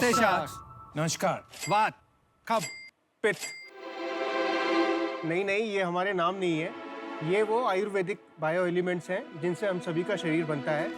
नमस्ते शार्क्स। नमस्कार। वात, कब, पित्त। नहीं, ये हमारे नाम नहीं है। ये वो आयुर्वेदिक बायो एलिमेंट्स हैं जिनसे हम सभी का शरीर बनता है।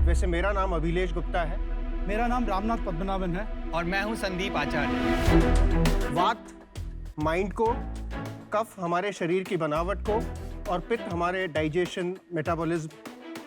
वैसे मेरा नाम अभिलेष गुप्ता है। मेरा नाम रामनाथ पद्मनाभन है। और मैं हूं संदीप आचार्य। वात माइंड को, कफ हमारे शरीर की बनावट को और पित्त हमारे डाइजेशन, मेटाबॉलिज्म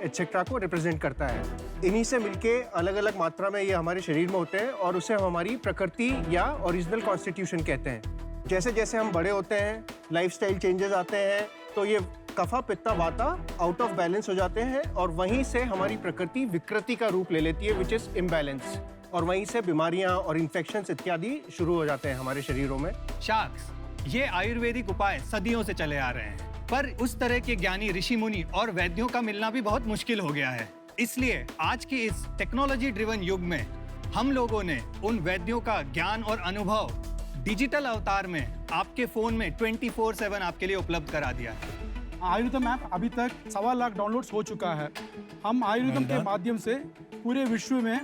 एटसेट्रा को रिप्रेजेंट करता है। इन्हीं से मिलके अलग अलग मात्रा में ये हमारे शरीर में होते हैं और उसे हम हमारी प्रकृति या ओरिजिनल कॉन्स्टिट्यूशन कहते हैं। जैसे जैसे हम बड़े होते हैं, लाइफस्टाइल चेंजेस आते हैं, तो ये कफा पित्ता वाता आउट ऑफ बैलेंस हो जाते हैं और वहीं से हमारी प्रकृति विकृति का रूप ले लेती है, विच इज इम्बैलेंस। और वहीं से बीमारियां और इन्फेक्शंस इत्यादि शुरू हो जाते हैं हमारे शरीरों में। शार्क्स, ये आयुर्वेदिक उपाय सदियों से चले आ रहे हैं, पर उस तरह के ज्ञानी ऋषि मुनि और वैद्यों का मिलना भी बहुत मुश्किल हो गया है। इसलिए आज के इस टेक्नोलॉजी ड्रिवन युग में हम लोगों ने उन वैद्यों का ज्ञान और अनुभव डिजिटल अवतार में आपके फोन में 24/7 आपके लिए उपलब्ध करा दिया है। आयुर्वेदम ऐप अभी तक 1.25 लाख डाउनलोड्स हो चुका है। हम आयुर्वेदम के माध्यम से पूरे विश्व में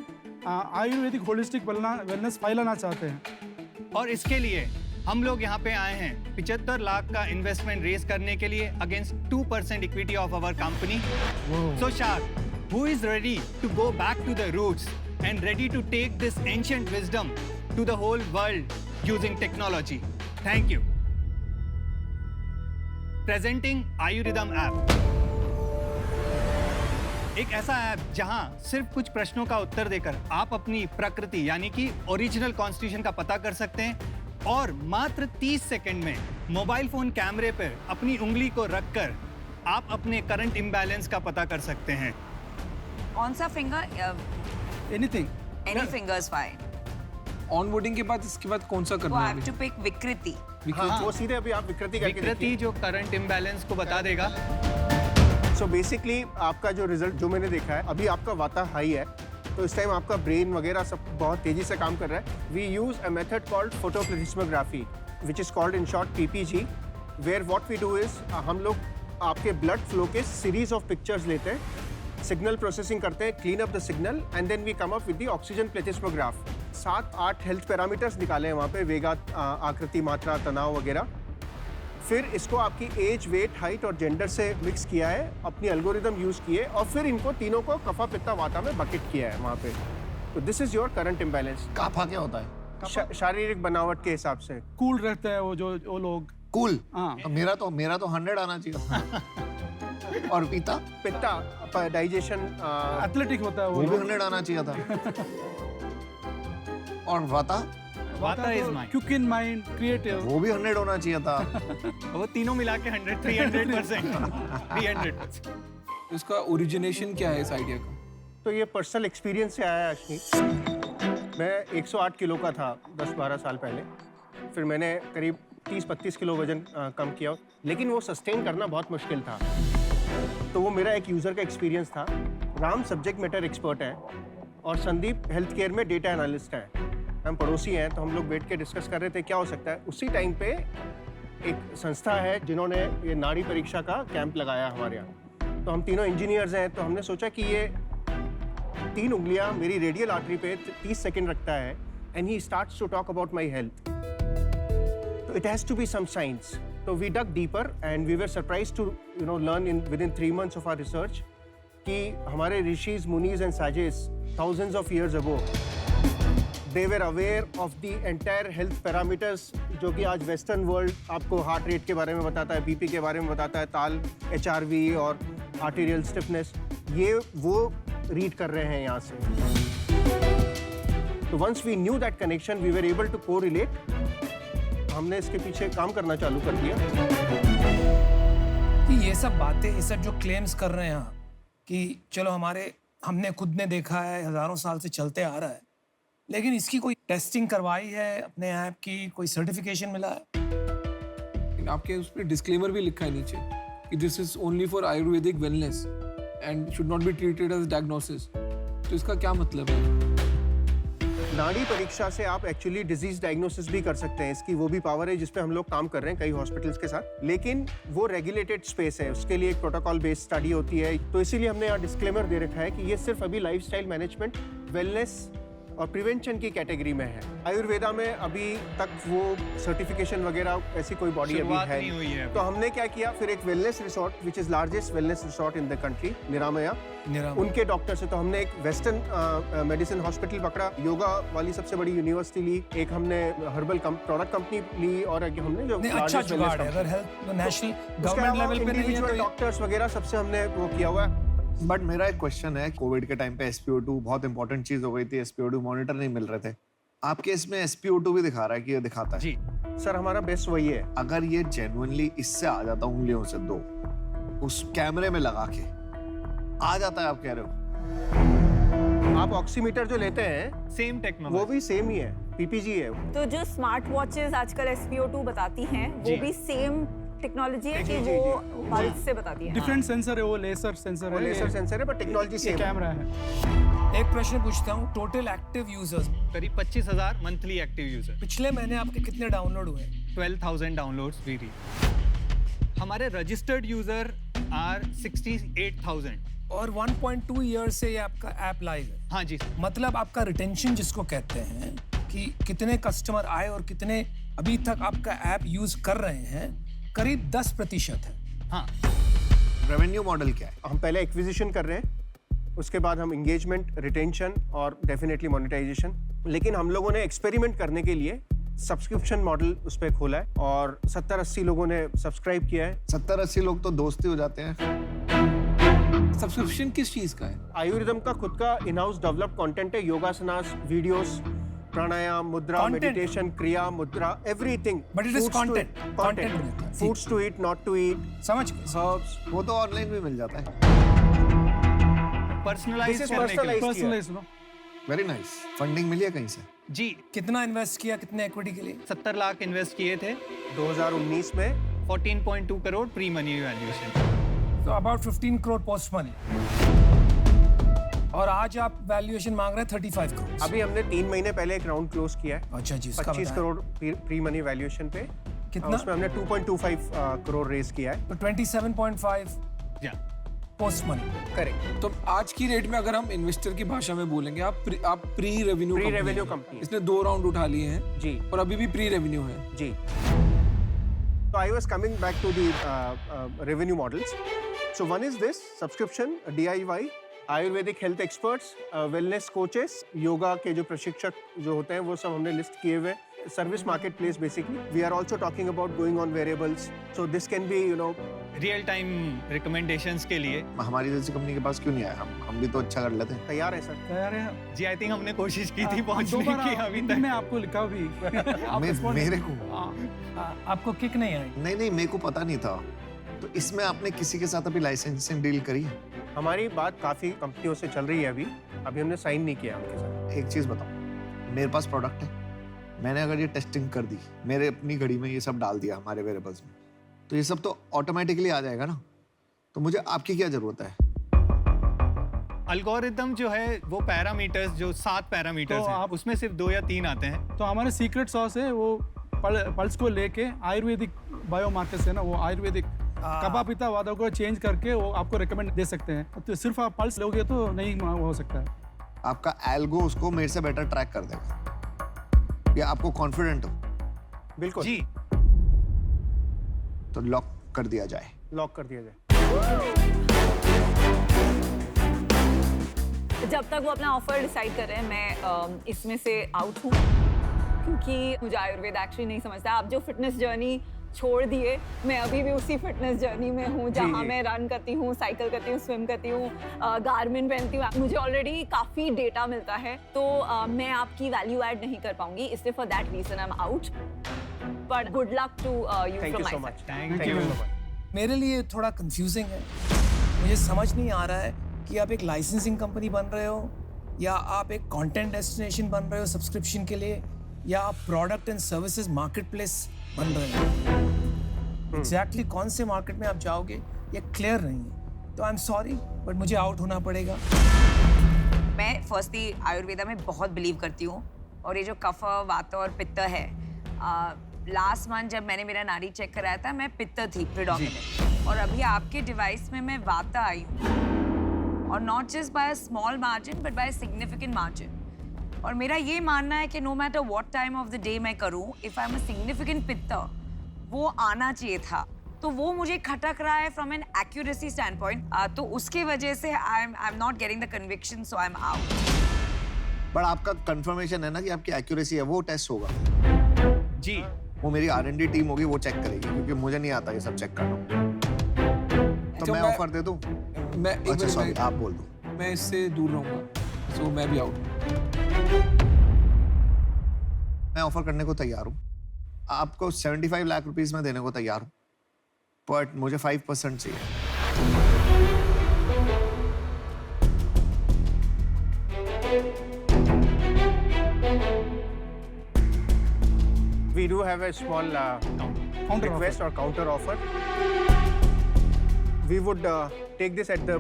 आयुर्वेदिक होलिस्टिक वेलनेस फैलाना चाहते हैं। और इसके लिए हम लोग यहाँ पे आए हैं 75 लाख का इन्वेस्टमेंट रेज करने के लिए against 2% equity of our company. So shark, who is ready to go back to the roots and ready to take this ancient wisdom to the whole world using technology? Thank you. Presenting Ayurvedam app. एक ऐसा app जहां सिर्फ कुछ प्रश्नों का उत्तर देकर आप अपनी प्रकृति यानी कि ओरिजिनल कॉन्स्टिट्यूशन का पता कर सकते हैं और मात्र 30 सेकंड में मोबाइल फोन कैमरे पर अपनी उंगली को रखकर आप अपने करंट इम्बैलेंस का पता कर सकते हैं। कौन सा finger? Anything, any fingers fine. On boarding के बाद इसके बाद कौन सा वो करना हैव है? टू पिक विकृति। हाँ, वो सीधे अभी आप विकृति करके विकृति जो करंट इम्बैलेंस को बता देगा। सो बेसिकली आपका जो रिजल्ट जो मैंने देखा है, अभी आपका वाता हाई है, तो इस टाइम आपका ब्रेन वगैरह सब बहुत तेजी से काम कर रहा है। We use a method called photoplethysmography which is called in short PPG, where what we do is हम लोग आपके ब्लड फ्लो के सीरीज ऑफ पिक्चर्स लेते हैं, सिग्नल प्रोसेसिंग करते हैं, clean up the signal and then we come up with the oxygen plethysmograph. 7-8 health parameters निकाले हैं वहाँ पे, वेगा, आकृति, मात्रा, तनाव वगैरह। फिर इसको आपकी एज, वेट, हाइट और जेंडर से मिक्स किया है, अपनी एल्गोरिदम यूज किए और फिर इनको तीनों को कफा पित्ता वाता में बकेट किया है वहाँ पे। तो this is your current imbalance. काफा क्या होता है? शारीरिक बनावट के हिसाब से कूल रहते हैं वो लोग। कूल? हाँ। मेरा तो 100 आना चाहिए। और पीता? पित्ता डाइजेशन, एथलेटिक होता है वो भी वो 100 आना चाहिए था। और वाता? वाता is mind, quick in mind, creative, वो भी 100 होना चाहिए था। वो तीनों मिला के 300%। 300%। इसका ओरिजिनेशन क्या है इस आइडिया का? तो ये पर्सनल एक्सपीरियंस से आया है अश्विनी। मैं 108 किलो का था 10-12 साल पहले। फिर मैंने करीब 30-32 किलो वजन कम किया, लेकिन वो सस्टेन करना बहुत मुश्किल था। तो वो मेरा एक यूज़र का एक्सपीरियंस था। राम सब्जेक्ट मैटर एक्सपर्ट है और संदीप हेल्थ केयर में डेटा एनालिस्ट है। हम पड़ोसी हैं, तो हम लोग बैठ के डिस्कस कर रहे थे क्या हो सकता है। उसी टाइम पे एक संस्था है जिन्होंने ये नाड़ी परीक्षा का कैंप लगाया हमारे यहाँ। तो हम तीनों इंजीनियर्स हैं, तो हमने सोचा कि ये 3 उंगलियां मेरी रेडियल आर्टरी पे 30 सेकंड रखता है and he starts to talk about my health. तो it has to be some science. तो we dug deeper and we were surprised to learn within 3 months of our research कि हमारे ऋषिज, मुनीज and sages thousands of years ago they were aware of the entire health parameters जो कि आज western world आपको heart rate के बारे में बताता है, बीपी के बारे में बताता है, ताल, HRV और आर्टेरियल स्टिफनेस, ये वो रीड कर रहे हैं यहाँ से। तो once we knew that connection we were able to correlate. हमने इसके पीछे काम करना चालू कर दिया। ये सब बातें, ये सब जो क्लेम्स कर रहे हैं यहाँ कि चलो हमने खुद ने देखा है, हजारों साल से चलते आ रहा है, लेकिन इसकी कोई टेस्टिंग करवाई है अपने ऐप की, कोई सर्टिफिकेशन मिला है? आपके उस पर डिस्क्लेमर भी लिखा है नीचे कि this is only for Ayurvedic wellness and should not be treated as diagnosis. तो इसका क्या मतलब है? नाड़ी परीक्षा से आप एक्चुअली डिजीज डायग्नोसिस भी कर सकते हैं। इसकी वो भी पावर है जिस पे हम लोग काम कर रहे हैं कई हॉस्पिटल्स के साथ, लेकिन वो रेगुलेटेड स्पेस है, उसके लिए एक प्रोटोकॉल बेस्ड स्टडी होती है। तो इसीलिए हमने यहाँ डिस्क्लेमर दे रखा है कि ये सिर्फ अभी लाइफस्टाइल मैनेजमेंट, वेलनेस और प्रिवेंशन की कैटेगरी में है। आयुर्वेदा में अभी तक वो सर्टिफिकेशन वगैरह ऐसी कोई बॉडी अभी शुरुआत है नहीं हुई है तो हमने क्या किया, फिर एक wellness resort which is largest wellness resort in the country, Niraamaya, उनके डॉक्टर से तो हमने एक वेस्टर्न मेडिसिन हॉस्पिटल पकड़ा, योगा वाली सबसे बड़ी यूनिवर्सिटी ली, एक हमने हर्बल प्रोडक्ट कंपनी ली और एक हमने जो अच्छा जुगाड़ है। अगर हेल्थ नेशनल गवर्नमेंट लेवल पे नहीं है तो डॉक्टर्स वगैरह सबसे हमने वो किया हुआ है। बट मेरा एक क्वेश्चन है, कोविड के टाइम पे SpO2 बहुत इंपॉर्टेंट चीज हो गई थी, SpO2 मॉनिटर नहीं मिल रहे थे, आपके इसमें SpO2 भी दिखा रहा है कि ये दिखाता है जी सर, हमारा बेस्ट वही है। अगर ये जेन्युइनली इससे आ जाता उंगलियों से दो उस कैमरे में लगा के आ जाता है, आप कह रहे हो? आप ऑक्सीमीटर जो लेते हैं सेम टेक्नोलॉजी, वो भी सेम ही है, PPG है। तो जो स्मार्ट वॉचेस आजकल SpO2 बताती हैं जी। वो भी सेम टेक्नोलॉजी है कि जी, वो जी। पल्स से बताती है। डिफरेंट सेंसर है, वो लेजर सेंसर वो है, लेजर सेंसर है पर टेक्नोलॉजी ये सेम है। कैमरा है। एक प्रश्न पूछता हूँ, टोटल एक्टिव यूजर्स करीब 25,000 मंथली एक्टिव यूजर, पिछले महीने आपके कितने डाउनलोड हुए? 12,000 डाउनलोड्स वी रीच। हमारे रजिस्टर्ड यूजर आर 68,000। और 1.2 ईयर से ये आपका ऐप लाइव है। हाँ जी, मतलब आपका रिटेंशन जिसको कहते हैं कि कितने कस्टमर आए और कितने अभी तक आपका ऐप यूज कर रहे हैं, करीब 10% है। हाँ। रेवेन्यू मॉडल क्या है? हम पहले एक्विजिशन कर रहे हैं, उसके बाद हम एंगेजमेंट, रिटेंशन और डेफिनेटली मोनेटाइजेशन। लेकिन हम लोगों ने एक्सपेरिमेंट करने के लिए सब्सक्रिप्शन मॉडल उस पर खोला है और 70-80 लोगों ने सब्सक्राइब किया है। 70-80 लोग तो दोस्ती हो जाते हैं। सब्सक्रिप्शन किस चीज का है? आयुर्वेदम का खुद का इन हाउस डेवलप्ड कंटेंट है, योगासनास, वीडियोस, प्राणायाम, मुद्रा, Content. Meditation, kriya, mudra, everything. But it is content. Content मिलता है। Foods to eat, not to eat, समझ गए? हर्ब्स। वो तो ऑनलाइन भी मिल जाता है। पर्सनलाइज This is करने के लिए। personalized. Personalize no, very nice. Funding मिली है कहीं से? जी, कितना इन्वेस्ट किया, कितने इक्विटी के लिए? 70 लाख इन्वेस्ट किए थे, 2019 में 14.2 करोड़ प्री मनी वैल्यूएशन। तो अबाउट 15 करोड़ पोस्ट मनी। और आज आप वैल्यूएशन मांग रहे हैं 35 करोड़। अभी हमने 3 महीने पहले एक राउंड क्लोज किया है, अच्छा जी, उसका 25 बताएं। करोड़ प्री मनी वैल्यूएशन पे। कितना? उसमें हमने 2.25 करोड़ रेज किया है। तो 27.5 या पोस्ट मनी। करेक्ट। तो आज की रेट में अगर हम इन्वेस्टर की भाषा में बोलेंगे, आप प्री रेवेन्यू Pre-revenue company है। इसने 2 राउंड उठा लिए हैं जी और अभी भी प्री रेवेन्यू है। जी। So I was coming back to the revenue models. So one is this subscription, DIY, Ayurvedic health experts, wellness coaches, yoga के जो प्रशिक्षक जो होते हैं वो सब हमने लिस्ट किए हुए। Service marketplace basically. We are also talking about going on variables, so this can be real time recommendations के लिए हमारी जैसी कंपनी के पास क्यों नहीं आया? हम भी तो अच्छा कर लेते हैं। तैयार है सर। तैयार है। जी, आई थिंक हमने कोशिश की थी दो पहुंचने बार की, अभी तक मैं आपको लिखा भी आप respond मेरे नहीं- को हाँ, आपको किक नहीं आई? नहीं, मेरे को पता नहीं था। तो इसमें आपने किसी के साथ अभी लाइसेंसिंग डील करी है? हमारी बात काफ़ी कंपनियों से चल रही है अभी हमने साइन नहीं किया उनके साथ। एक चीज बताओ, मेरे पास प्रोडक्ट है, मैंने अगर ये टेस्टिंग कर दी, मेरे अपनी घड़ी में ये सब डाल दिया हमारे वेरिएबल्स में, तो ये सब तो ऑटोमेटिकली आ जाएगा ना। तो मुझे आपकी क्या जरूरत है? अल्गोरिदम जो है वो पैरामीटर्स, जो 7 पैरामीटर्स तो हैं, आप- उसमें सिर्फ 2 या 3 आते हैं। तो हमारे सीक्रेट सॉस है वो पल्स को लेके आयुर्वेदिक बायोमार्कर्स है ना, वो आयुर्वेदिक कबा पिता वादा को चेंज करके वो आपको रिकमेंड दे सकते हैं। तो सिर्फ आप पल्स लोगे तो नहीं हो सकता है। आपका एल्गो उसको मेरे से बेटर ट्रैक कर देगा। ये आपको कॉन्फिडेंट हो? बिल्कुल जी, तो लॉक कर दिया जाए। लॉक कर दिया जाए। जब तक वो अपना ऑफर डिसाइड कर रहे हैं, मैं इसमें से आउट हूँ क्योंकि मुझे आयुर्वेद एक्चुअली नहीं समझता। आप जो फिटनेस जर्नी छोड़ दिए, मैं अभी भी उसी फिटनेस जर्नी में हूँ जहाँ मैं रन करती हूँ, साइकिल करती हूँ, स्विम करती हूँ, गारमेंट पहनती हूँ। मुझे ऑलरेडी काफ़ी डेटा मिलता है, तो मैं आपकी वैल्यू ऐड नहीं कर पाऊंगी, इसलिए for that reason I am out. But good luck to you thank from you so my much. Thank thank you you. So much. मेरे लिए थोड़ा कंफ्यूजिंग है। मुझे समझ नहीं आ रहा है कि आप एक लाइसेंसिंग कंपनी बन रहे हो या आप एक कंटेंट डेस्टिनेशन बन रहे हो सब्सक्रिप्शन के लिए, या आप product and services market place बन रहे हो। एग्जैक्टली कौन से मार्केट में आप जाओगे ये क्लियर नहीं है। तो आई एम सॉरी बट मुझे आउट होना पड़ेगा। मैं फर्स्टली आयुर्वेदा में बहुत बिलीव करती हूँ, और ये जो कफ, वात और पित्त है, लास्ट मंथ जब मैंने मेरा नाड़ी चेक कराया था, मैं पित्त थी प्रिडोमिनेंट, और अभी आपके डिवाइस में मैं वाता आई हूँ, और not just by a small margin but by a significant margin. और मेरा ये मानना है कि no matter what time of the day मैं करूं, if I am a significant pitta, वो आना चाहिए था। तो वो मुझे खटक रहा है from an accuracy standpoint, तो उसके वजह से I am not getting the conviction, so I am out. But आपका कंफर्मेशन है ना कि आपकी एक्यूरेसी है, वो टेस्ट होगा। जी वो मेरी R&D टीम होगी, वो चेक करेगी, क्योंकि मुझे नहीं आता ये सब चेक करना। तो मैं ऑफर दे दूं? मैं एक अच्छा मिनट सॉरी, में- आप बोल दो। मैं इससे दूर रहूंगा, सो मैं भी आउट। मैं ऑफर करने को तैयार हूँ, आपको 75 लाख रुपीस में देने को तैयार हूँ, बट मुझे 5% चाहिए। We do have a small Counter request or counter offer. We would take this at the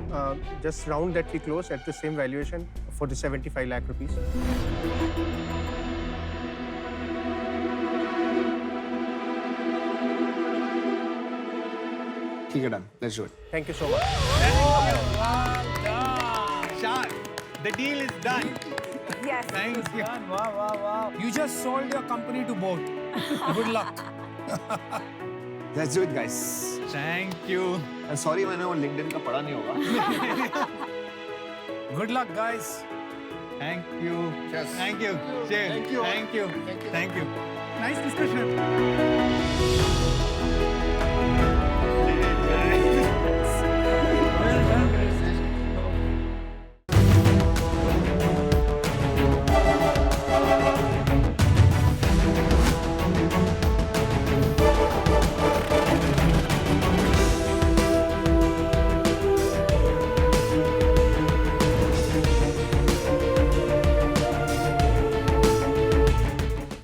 just round that we close at the same valuation for the 75 lakh rupees. ठीक है, done, let's do it. Thank you so much. Shah, the deal is done. Yes. Thank you. You just sold your company to both. Good luck. Let's do it guys. Thank you. Sorry मैंने वो LinkedIn का पढ़ा नहीं होगा। Good luck, guys. Thank you. Yes. Thank you. Cheers. Thank you. Thank you. Thank you. Thank you. Nice discussion.